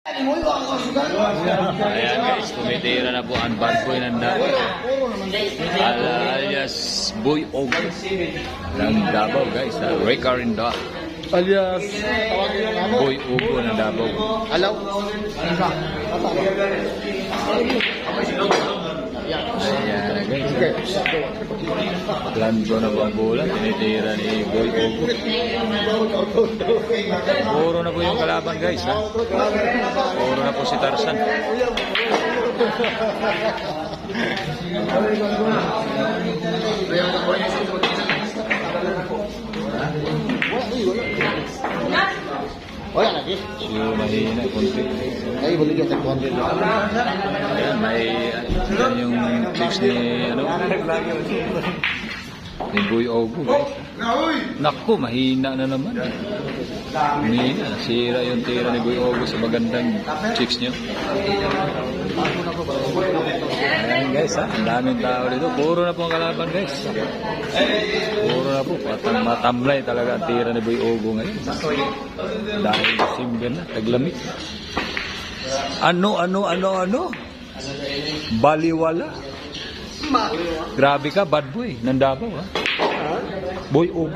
Ayan guys, tumitira na po ang bad boy ng Davao. Alias Boy Og ng Davao guys. Ricarinda Alias Boy Ugo ng Davao. Alaw. Ayan guys. Lando na po ang bola. Tinitira ni Boy Ugo. Puro na po yung kalaban guys. Ha? Puro na po si Tarzan. Wala lagi. Siyo mahina konti. Ay, balik yung konti. Ayan, may yung chicks ni ni Boy Ogo guys. Naku, mahina na naman. Mahina, nasira yung tira ni Boy Ogo sa magandang chicks niyo. Ayan guys ha, ang daming tao dito. Puro na po ang kalaban guys. Puro na po, matamlay talaga ang tira ni Boy Ogo ngayon. Dahil December na, taglamig. Ano? Baliwala. Grabe ka, bad boy ng Davao ha. Boy Ogo.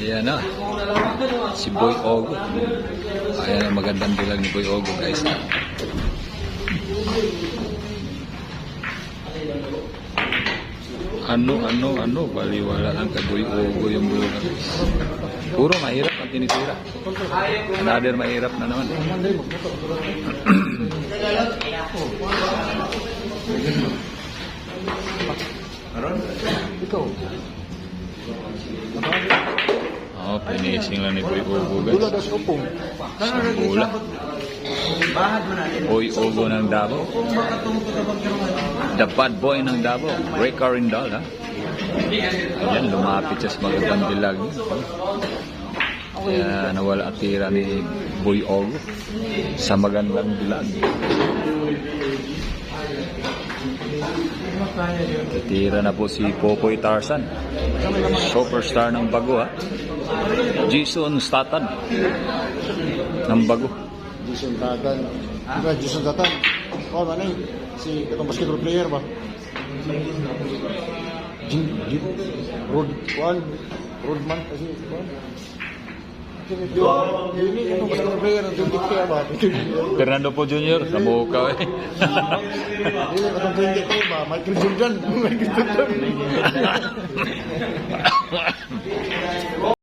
Ayan na. Si Boy Ogo. Ayan ang magandang bilang ni Boy Ogo guys. Ano, baliwala lang kay Boy Ogo yung bola guys. Puro mahirap ang tinitira. Another mahirap na naman. Oh, finishing lang ni Boy Ogo guys. Sa bola. Boy Ogo ng Davao. The bad boy ng Davao. Ricarinda ha. Ayan, lumapit siya sa magandang dilag. Kaya nawala at tira ni Boy Ogo sa magandang dilag. Tira na po si Popoy Tarzan. Superstar ng Bago ha. Jason Statham ng Bago. Jason Statham. Diba, Jason Statham? Oh, ano yun? Si itong basketball player ba? Rodman kasi ini itong basketball player ng Twitter ba? Fernando Po Jr. sa mukha eh. Ini itong Twitter ba? Michael Jordan.